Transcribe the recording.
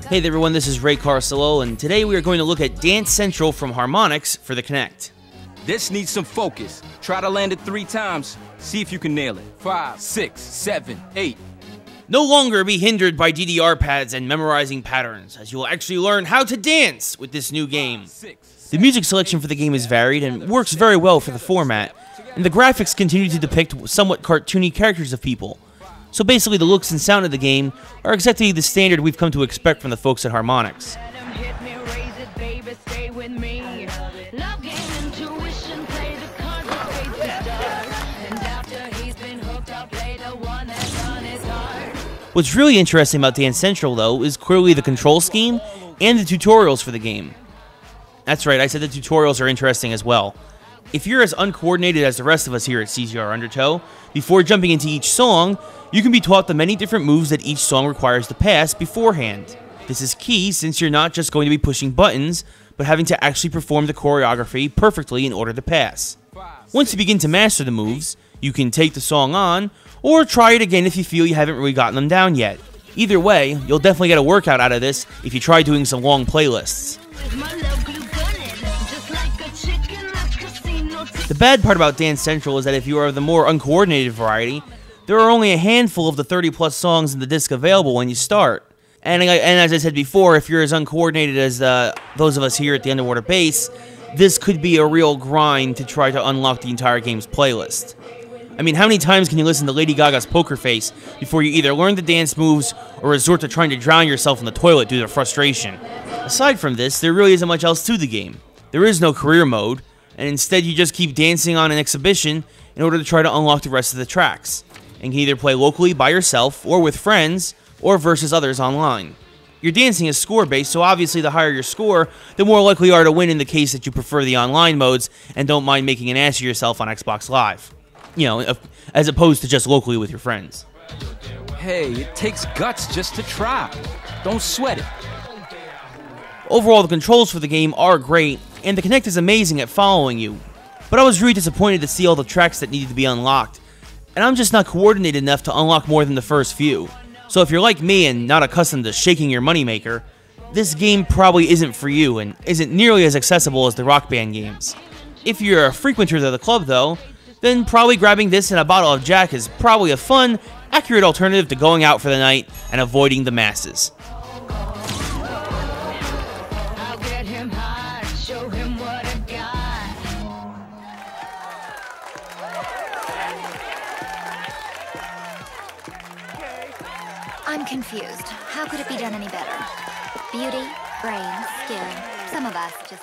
Hey there everyone, this is Ray Carcelo, and today we are going to look at Dance Central from Harmonix for the Kinect. This needs some focus. Try to land it 3 times. See if you can nail it. 5, 6, 7, 8. No longer be hindered by DDR pads and memorizing patterns, as you will actually learn how to dance with this new game. The music selection for the game is varied and works very well for the format, and the graphics continue to depict somewhat cartoony characters of people. So basically the looks and sound of the game are exactly the standard we've come to expect from the folks at Harmonix. What's really interesting about Dance Central, though, is clearly the control scheme and the tutorials for the game. That's right, I said the tutorials are interesting as well. If you're as uncoordinated as the rest of us here at CGR Undertow, before jumping into each song, you can be taught the many different moves that each song requires to pass beforehand. This is key since you're not just going to be pushing buttons, but having to actually perform the choreography perfectly in order to pass. Once you begin to master the moves, you can take the song on, or try it again if you feel you haven't really gotten them down yet. Either way, you'll definitely get a workout out of this if you try doing some long playlists. The bad part about Dance Central is that if you are the more uncoordinated variety, there are only a handful of the 30+ songs in the disc available when you start. And as I said before, if you're as uncoordinated as those of us here at the Underwater Base, this could be a real grind to try to unlock the entire game's playlist. I mean, how many times can you listen to Lady Gaga's Poker Face before you either learn the dance moves or resort to trying to drown yourself in the toilet due to frustration? Aside from this, there really isn't much else to the game. There is no career mode, and instead you just keep dancing on an exhibition in order to try to unlock the rest of the tracks, and can either play locally by yourself or with friends, or versus others online. Your dancing is score-based, so obviously the higher your score, the more likely you are to win in the case that you prefer the online modes and don't mind making an ass of yourself on Xbox Live. You know, as opposed to just locally with your friends. Hey, it takes guts just to try. Don't sweat it. Overall, the controls for the game are great, and the Kinect is amazing at following you. But I was really disappointed to see all the tracks that needed to be unlocked, and I'm just not coordinated enough to unlock more than the first few. So if you're like me and not accustomed to shaking your moneymaker, this game probably isn't for you and isn't nearly as accessible as the Rock Band games. If you're a frequenter of the club though, then probably grabbing this and a bottle of Jack is probably a fun, accurate alternative to going out for the night and avoiding the masses. I'm confused. How could it be done any better? Beauty, brains, skill. Some of us just